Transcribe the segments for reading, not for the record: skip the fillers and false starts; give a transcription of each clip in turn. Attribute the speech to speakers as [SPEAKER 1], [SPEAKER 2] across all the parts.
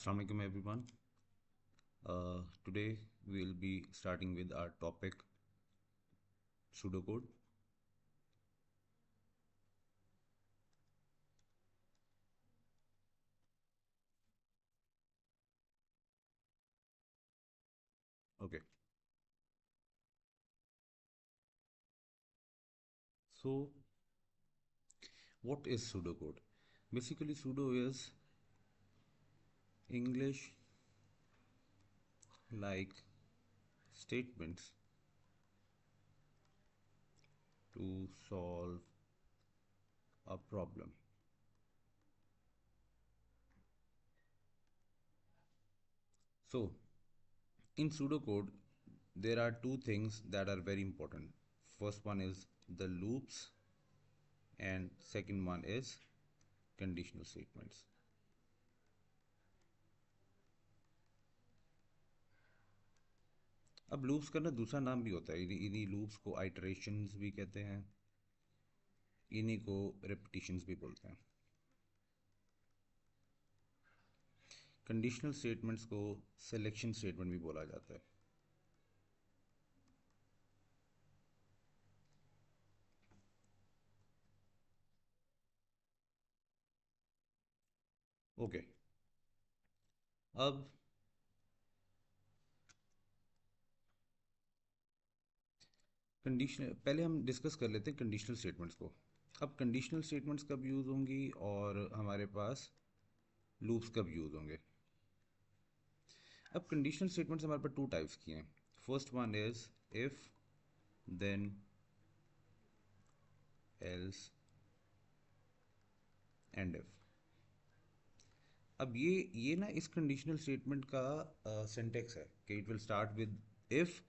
[SPEAKER 1] Assalamualaikum everyone. Today we'll be starting with our topic pseudocode. Okay, so what is pseudocode? Basically, pseudo is English like statements to solve a problem. So, in pseudocode, there are two things that are very important. First one is the loops, and second one is conditional statements. अब loops का ना दूसरा नाम भी होता है, इन्हीं loops को आइटरेशंस भी कहते हैं, इन्हीं को रिपीटिशंस भी बोलते हैं। कंडीशनल स्टेटमेंट्स को सिलेक्शन स्टेटमेंट भी बोला जाता है। ओके, अब कंडीशनल पहले हम डिस्कस कर लेते हैं कंडीशनल स्टेटमेंट्स को। अब कंडीशनल स्टेटमेंट्स कब यूज़ होंगी और हमारे पास लूप्स कब यूज़ होंगे। अब कंडीशनल स्टेटमेंट्स हमारे पास टू टाइप्स की हैं। First one is if, then, else and if. अब ये ना इस कंडीशनल स्टेटमेंट का सिंटेक्स है कि it will start with if.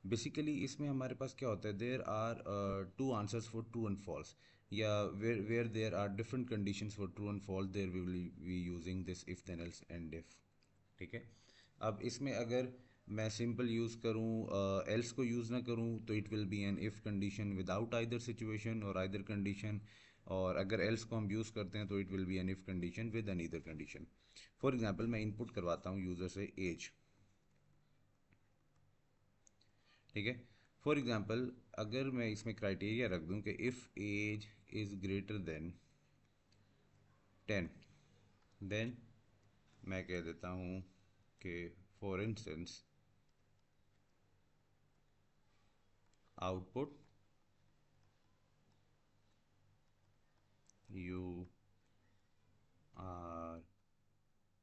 [SPEAKER 1] Basically इसमें हमारे पास क्या होता है, there are two answers for true and false, या where there are different conditions for true and false, there we will be using this if then else and if. ठीक है। अब इसमें अगर मैं सिंपल यूज़ करूँ, एल्स को use ना करूँ, तो it will be an if condition without either situation और आइदर कंडीशन। और अगर एल्स को हम यूज़ करते हैं तो it will be an if condition with an either condition. For example मैं इनपुट करवाता हूँ यूज़र से एज। ठीक है। फॉर एग्जांपल अगर मैं इसमें क्राइटेरिया रख दूँ कि if age is greater than 10, then मैं कह देता हूँ कि for instance output you are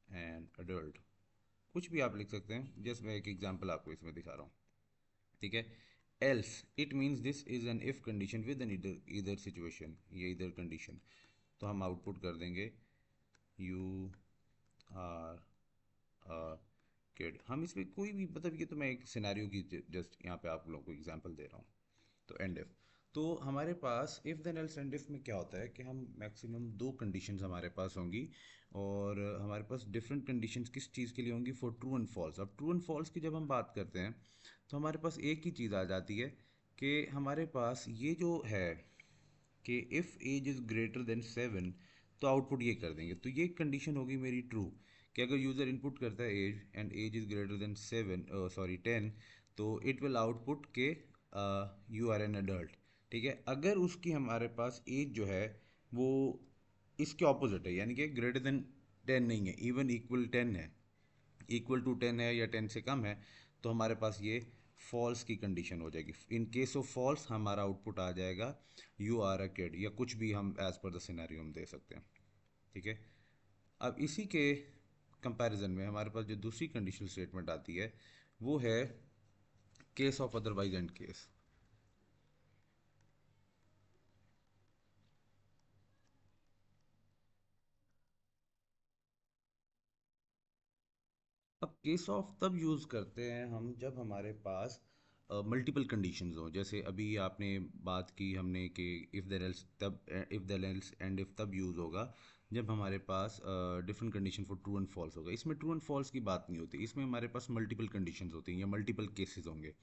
[SPEAKER 1] an adult. कुछ भी आप लिख सकते हैं, जस्ट मैं एक एग्जांपल आपको इसमें दिखा रहा हूँ। ठीक है। Else it means this is an if condition with an either either situation, ये इधर कंडीशन। तो हम आउटपुट कर देंगे यू आर अ किड। हम इसमें कोई भी, मतलब ये तो मैं एक सिनेरियो की जस्ट यहाँ पे आप लोगों को एग्जांपल दे रहा हूँ। तो एंड इफ, तो हमारे पास if then else and if में क्या होता है कि हम मैक्सिमम दो कंडीशंस हमारे पास होंगी, और हमारे पास डिफरेंट कंडीशंस किस चीज़ के लिए होंगी, फॉर ट्रू एंड फॉल्स। अब ट्रू एंड फॉल्स की जब हम बात करते हैं तो हमारे पास एक ही चीज़ आ जाती है कि हमारे पास ये जो है कि if age is greater than 7, तो आउटपुट ये कर देंगे। तो ये कंडीशन होगी मेरी ट्रू, कि अगर यूज़र इनपुट करता है age and age is greater than 7, sorry 10, तो इट विल आउटपुट के यू आर एन अडल्ट। ठीक है। अगर उसकी हमारे पास एज जो है वो इसके ऑपोजिट है, यानी कि ग्रेटर देन 10 नहीं है, इवन इक्वल 10 है, इक्वल टू 10 है या 10 से कम है, तो हमारे पास ये फॉल्स की कंडीशन हो जाएगी। इन केस ऑफ फॉल्स हमारा आउटपुट आ जाएगा यू आर अ किड, या कुछ भी हम एज पर द सिनेरियो हम दे सकते हैं। ठीक है। अब इसी के कंपैरिजन में हमारे पास जो दूसरी कंडीशनल स्टेटमेंट आती है वो है case of otherwise and case. अब केस ऑफ तब यूज़ करते हैं हम जब हमारे पास मल्टीपल कंडीशंस हो। जैसे अभी आपने बात की हमने कि इफ़ देयर एल्स तब, if there else and if तब यूज़ होगा जब हमारे पास different condition for true and false होगा। इसमें ट्रू एंड फॉल्स की बात नहीं होती, इसमें हमारे पास मल्टीपल कंडीशंस होती हैं या मल्टीपल केसेस होंगे।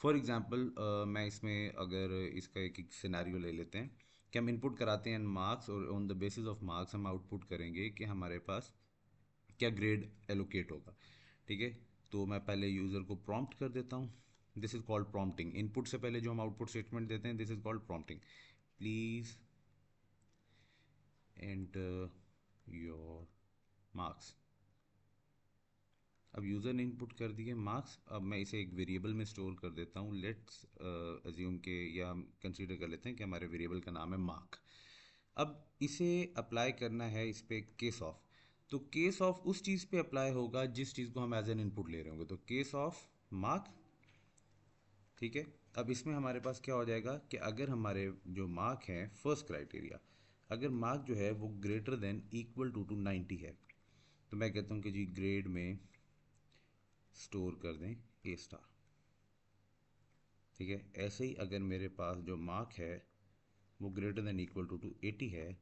[SPEAKER 1] फॉर एग्जांपल मैं इसमें अगर इसका एक सिनेरियो ले लेते हैं कि हम इनपुट कराते हैं मार्क्स, और on the basis of marks हम आउटपुट करेंगे कि हमारे पास क्या ग्रेड एलोकेट होगा। ठीक है, तो मैं पहले यूज़र को प्रॉम्प्ट कर देता हूँ। This is called prompting. Input से पहले जो हम आउटपुट स्टेटमेंट देते हैं, this is called prompting. Please enter your marks. अब यूज़र ने इनपुट कर दिए मार्क्स। अब मैं इसे एक वेरिएबल में स्टोर कर देता हूँ। लेट्स अज्यूम के, या हम कंसीडर कर लेते हैं कि हमारे वेरिएबल का नाम है मार्क। अब इसे अप्लाई करना है इस पे केस ऑफ। तो केस ऑफ उस चीज़ पे अप्लाई होगा जिस चीज़ को हम एज एन इनपुट ले रहे होंगे। तो केस ऑफ मार्क। ठीक है, अब इसमें हमारे पास क्या हो जाएगा कि अगर हमारे जो मार्क हैं, फर्स्ट क्राइटेरिया, अगर मार्क जो है वो ग्रेटर देन इक्वल टू 90 है, तो मैं कहता हूँ कि जी ग्रेड में स्टोर कर दें ए स्टार। ठीक है, ऐसे ही अगर मेरे पास जो मार्क है वो ग्रेटर देन इक्वल टू 80 है,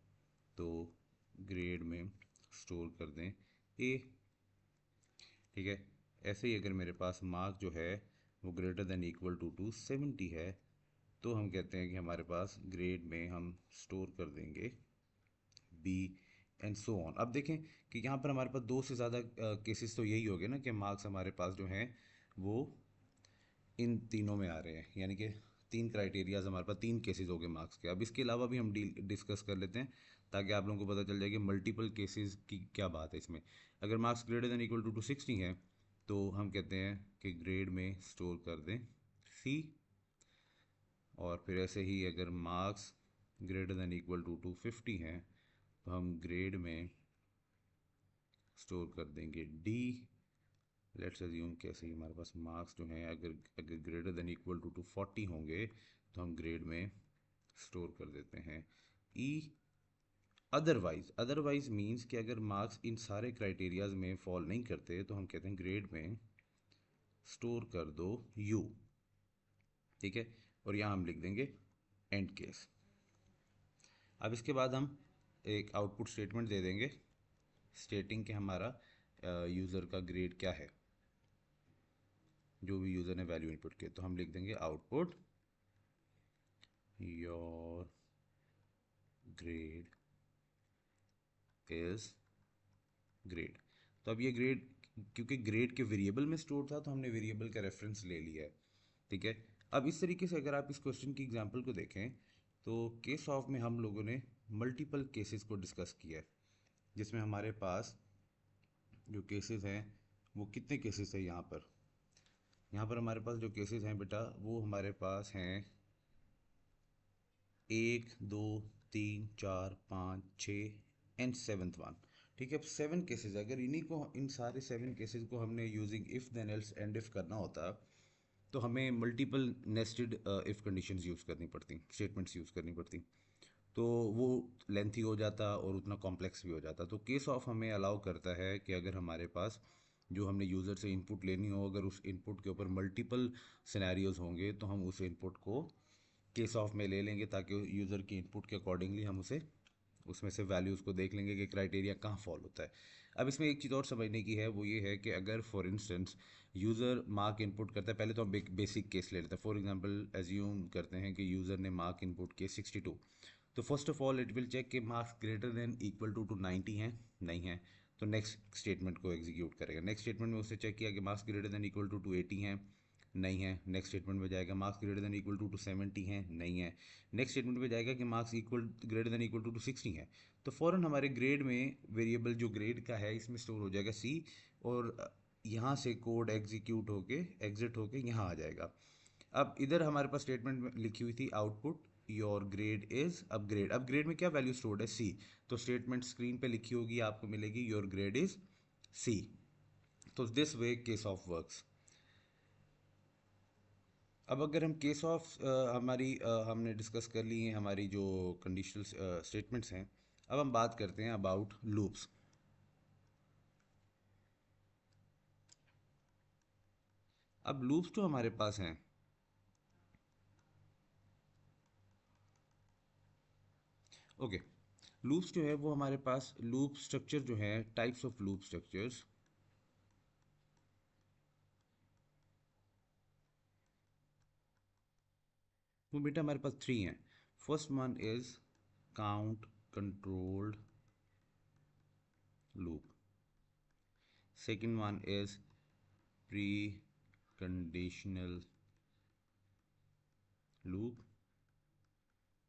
[SPEAKER 1] तो ग्रेड में स्टोर कर दें ए। ठीक है, ऐसे ही अगर मेरे पास मार्क जो है वो ग्रेटर देन इक्वल टू 70 है, तो हम कहते हैं कि हमारे पास ग्रेड में हम स्टोर कर देंगे बी, एंड सो ऑन। अब देखें कि यहाँ पर हमारे पास दो से ज़्यादा केसेस तो यही हो गए ना कि मार्क्स हमारे पास जो हैं वो इन तीनों में आ रहे हैं, यानी कि तीन क्राइटेरियाज हमारे पास, तीन केसेस हो गए मार्क्स के। अब इसके अलावा भी हम डिस्कस कर लेते हैं ताकि आप लोगों को पता चल जाए कि मल्टीपल केसेस की क्या बात है इसमें। अगर marks greater than equal to 60 है, तो हम कहते हैं कि ग्रेड में स्टोर कर दें सी। और फिर ऐसे ही अगर marks greater than equal to 50 हैं, तो हम ग्रेड में स्टोर कर देंगे डी। लेट्स अज्यूम कैसे ही हमारे पास मार्क्स जो हैं अगर अगर ग्रेटर देन इक्वल टू 40 होंगे, तो हम ग्रेड में स्टोर कर देते हैं ई। अदरवाइज मीन्स कि अगर मार्क्स इन सारे क्राइटेरियाज में फॉल नहीं करते, तो हम कहते हैं ग्रेड में स्टोर कर दो यू। ठीक है, और यहाँ हम लिख देंगे एंड केस। अब इसके बाद हम एक आउटपुट स्टेटमेंट दे देंगे स्टेटिंग कि हमारा यूज़र का ग्रेड क्या है, जो भी यूज़र ने वैल्यू इनपुट किया। तो हम लिख देंगे output your grade is grade. तो अब ये ग्रेड, क्योंकि ग्रेड के वेरिएबल में स्टोर था, तो हमने वेरिएबल का रेफरेंस ले लिया है। ठीक है, अब इस तरीके से अगर आप इस क्वेश्चन की एग्जांपल को देखें, तो केस ऑफ में हम लोगों ने मल्टीपल केसेस को डिस्कस किया है, जिसमें हमारे पास जो केसेस हैं वो कितने केसेस हैं यहाँ पर हमारे पास जो केसेस हैं बेटा, वो हमारे पास हैं 1 2 3 4 5 6 एंड सेवन्थ वन। ठीक है, अब 7 केसेस, अगर इन्हीं को, इन सारे 7 केसेस को हमने using if then else and if करना होता, तो हमें multiple nested if conditions use करनी पड़ती, स्टेटमेंट्स यूज़ करनी पड़ती। तो वो लेंथी हो जाता और उतना कॉम्प्लेक्स भी हो जाता। तो केस ऑफ हमें अलाउ करता है कि अगर हमारे पास जो हमने यूज़र से इनपुट लेनी हो, अगर उस इनपुट के ऊपर मल्टीपल सिनेरियोज होंगे, तो हम उस इनपुट को केस ऑफ में ले लेंगे, ताकि यूज़र की इनपुट के अकॉर्डिंगली हम उसे उसमें से वैल्यूज़ को देख लेंगे कि क्राइटेरिया कहाँ फॉल होता है। अब इसमें एक चीज़ और समझने की है, वो ये है कि अगर for instance user mark input करता है, पहले तो हम एक बेसिक केस ले लेते हैं। फॉर एग्जांपल एज्यूम करते हैं कि यूज़र ने मार्क इनपुट किए 62। तो first of all it will check कि marks greater than equal to 90 हैं, नहीं है, तो नेक्स्ट स्टेटमेंट को एग्जीक्यूट करेगा। नेक्स्ट स्टेटमेंट में उससे चेक किया कि marks greater than equal to 80 हैं, नहीं है, नेक्स्ट स्टेटमेंट में जाएगा marks greater than equal to 70 हैं, नहीं है, नेक्स्ट स्टेटमेंट में जाएगा कि marks equal greater than equal to 60 है। तो फ़ौरन हमारे ग्रेड में वेरिएबल जो ग्रेड का है इसमें स्टोर हो जाएगा सी, और यहाँ से कोड एग्जीक्यूट होके एग्जिट होके यहाँ आ जाएगा। अब इधर हमारे पास स्टेटमेंट में लिखी हुई थी output your grade is upgrade. अब ग्रेड में क्या वैल्यू स्टोर्ड है, सी। तो स्टेटमेंट स्क्रीन पे लिखी होगी, आपको मिलेगी योर ग्रेड इज सी। तो this way case of works. अब अगर हम केस ऑफ हमने डिस्कस कर ली है हमारी जो कंडीशनल स्टेटमेंट्स हैं, अब हम बात करते हैं अबाउट लूप्स। अब लूप्स जो हमारे पास हैं, ओके, लूप्स जो है वो हमारे पास लूप स्ट्रक्चर जो है, टाइप्स ऑफ लूप स्ट्रक्चर्स, वो बेटा हमारे पास 3 हैं। First one is count controlled loop. second one is preconditional loop,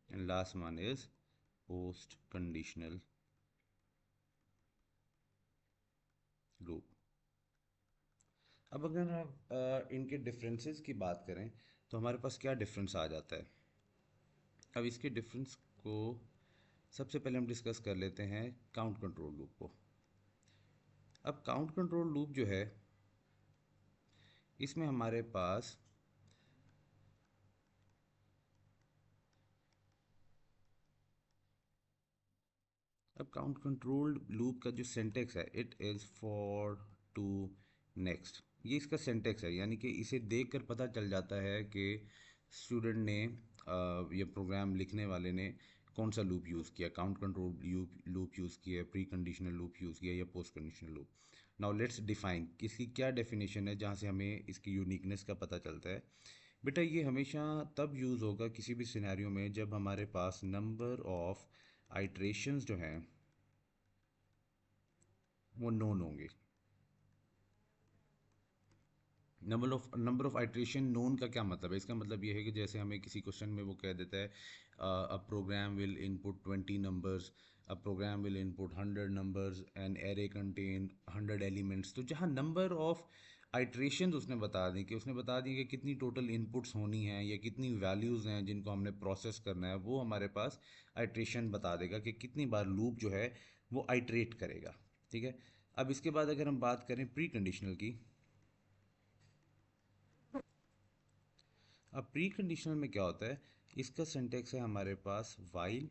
[SPEAKER 1] and last one is post conditional loop. अब अगर आप इनके डिफरेंसेस की बात करें तो हमारे पास क्या डिफरेंस आ जाता है। अब इसके डिफरेंस को सबसे पहले हम डिस्कस कर लेते हैं काउंट कंट्रोल लूप को। अब काउंट कंट्रोल लूप जो है इसमें हमारे पास अब काउंट कंट्रोल लूप का जो सिंटेक्स है it is for to next, ये इसका सिंटेक्स है, यानी कि इसे देखकर पता चल जाता है कि स्टूडेंट ने या प्रोग्राम लिखने वाले ने कौन सा लूप यूज़ किया, काउंट कंट्रोल लूप यूज़ किया, प्री कंडीशनल लूप यूज़ किया या post conditional loop. Now let's define, किसकी क्या डेफिनेशन है जहाँ से हमें इसकी यूनिकनेस का पता चलता है। बेटा ये हमेशा तब यूज़ होगा किसी भी सिनेरियो में जब हमारे पास नंबर ऑफ आइट्रेशंस जो हैं वो नोन होंगे। नंबर ऑफ आइट्रेशन नोन का क्या मतलब है, इसका मतलब ये है कि जैसे हमें किसी क्वेश्चन में वो कह देता है a program will input 20 numbers, a program will input 100 numbers, an array contain 100 elements, तो जहाँ नंबर ऑफ आइट्रेशन उसने बता दी कि उसने बता दी कि कितनी टोटल इनपुट्स होनी है या कितनी वैल्यूज़ हैं जिनको हमने प्रोसेस करना है, वो हमारे पास आइट्रेशन बता देगा कि कितनी बार लूप जो है वो आइट्रेट करेगा। ठीक है, अब इसके बाद अगर हम बात करें प्री कंडीशनल की, अब प्री कंडीशनल में क्या होता है, इसका सिंटेक्स है हमारे पास वाइल,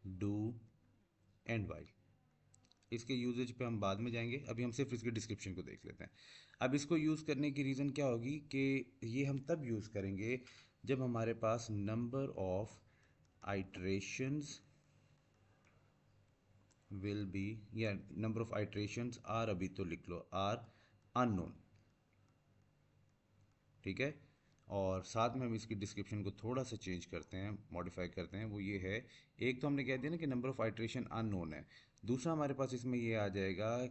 [SPEAKER 1] डू एंड वाइल। इसके यूजेज पे हम बाद में जाएंगे, अभी हम सिर्फ इसके डिस्क्रिप्शन को देख लेते हैं। अब इसको यूज़ करने की रीज़न क्या होगी कि ये हम तब यूज़ करेंगे जब हमारे पास number of iterations will be, या नंबर ऑफ आइट्रेशंस आर, अभी तो लिख लो आर अननोन। ठीक है, और साथ में हम इसकी डिस्क्रिप्शन को थोड़ा सा चेंज करते हैं, मॉडिफाई करते हैं। वो ये है, एक तो हमने कह दिया ना कि नंबर ऑफ आइट्रेशन अननोन है, दूसरा हमारे पास इसमें ये आ जाएगा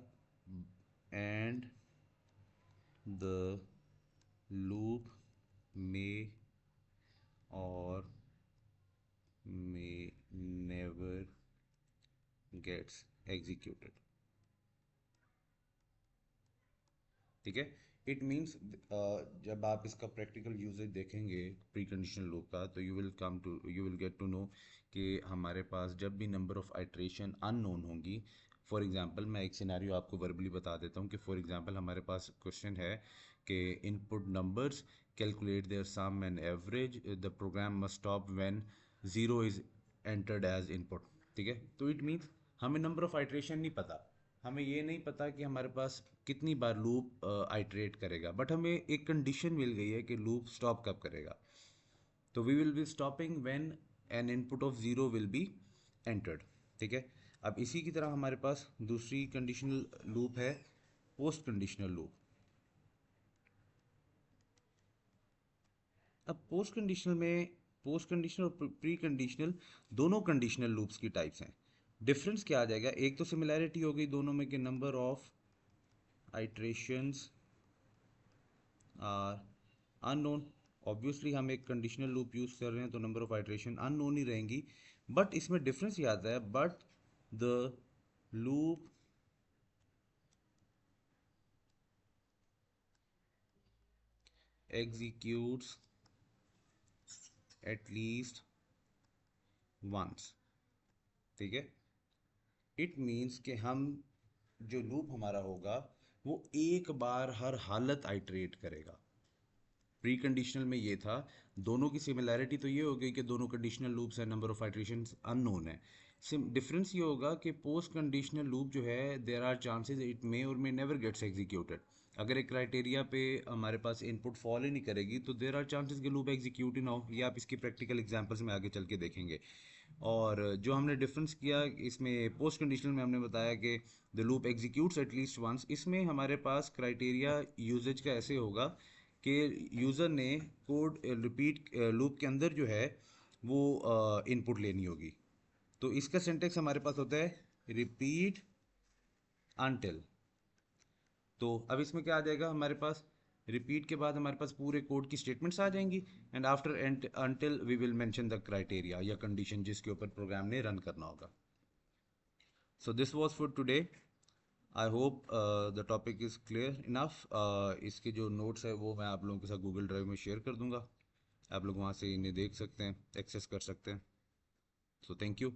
[SPEAKER 1] and the loop may or may never gets executed. ठीक है, इट मीन्स जब आप इसका प्रैक्टिकल यूजेज देखेंगे प्री कंडीशनल लूप का, तो you will get to know कि हमारे पास जब भी नंबर ऑफ आइट्रेशन अननोन होंगी, फॉर एग्जांपल मैं एक सिनेरियो आपको वर्बली बता देता हूँ कि फॉर एग्जांपल हमारे पास क्वेश्चन है कि input numbers calculate their sum and average, the program must stop when zero is entered as input. ठीक है, तो इट मीन्स हमें नंबर ऑफ आइट्रेशन नहीं पता, हमें ये नहीं पता कि हमारे पास कितनी बार लूप आइट्रेट करेगा, बट हमें एक कंडीशन मिल गई है कि लूप स्टॉप कब करेगा। तो we will be stopping when an input of zero will be entered. ठीक है, अब इसी की तरह हमारे पास दूसरी कंडीशनल लूप है पोस्ट कंडीशनल लूप। अब पोस्ट कंडीशनल और प्री कंडीशनल दोनों कंडीशनल लूप्स की टाइप्स हैं। डिफरेंस क्या आ जाएगा, एक तो सिमिलैरिटी हो गई दोनों में कि number of iterations are unknown. Obviously हम एक कंडीशनल लूप यूज़ कर रहे हैं तो नंबर ऑफ आइट्रेशन अननोन ही रहेंगी, बट इसमें डिफरेंस ये आता है, but the loop executes at least once. ठीक है, इट मीन्स कि हम जो लूप हमारा होगा वो एक बार हर हालत आइट्रेट करेगा। प्री कंडीशनल में ये था, दोनों की सिमिलैरिटी तो ये हो गई कि दोनों कंडीशनल लूप्स हैं, नंबर ऑफ आइट्रेशंस अननोन है। डिफरेंस ये होगा कि पोस्ट कंडीशनल लूप जो है there are chances it may or may never gets executed. अगर एक क्राइटेरिया पे हमारे पास इनपुट फॉलो ही नहीं करेगी तो देयर आर चांसेस कि लूप एग्जीक्यूट ही ना हो, ये आप इसकी प्रैक्टिकल एग्जांपल्स में आगे चल के देखेंगे। और जो हमने डिफरेंस किया इसमें पोस्ट कंडीशनल में हमने बताया कि the loop executes at least once, इसमें हमारे पास क्राइटेरिया यूजेज का ऐसे होगा कि यूज़र ने कोड रिपीट लूप के अंदर जो है वो इनपुट लेनी होगी। तो इसका सिंटेक्स हमारे पास होता है रिपीट until। तो अब इसमें क्या आ जाएगा हमारे पास, रिपीट के बाद हमारे पास पूरे कोड की स्टेटमेंट्स आ जाएंगी, and after until we will mention the criteria या कंडीशन जिसके ऊपर प्रोग्राम ने रन करना होगा। So this was for today. I hope the topic is clear enough. इसके जो नोट्स है वो मैं आप लोगों के साथ गूगल ड्राइव में शेयर कर दूंगा, आप लोग वहाँ से इन्हें देख सकते हैं, एक्सेस कर सकते हैं। So thank you.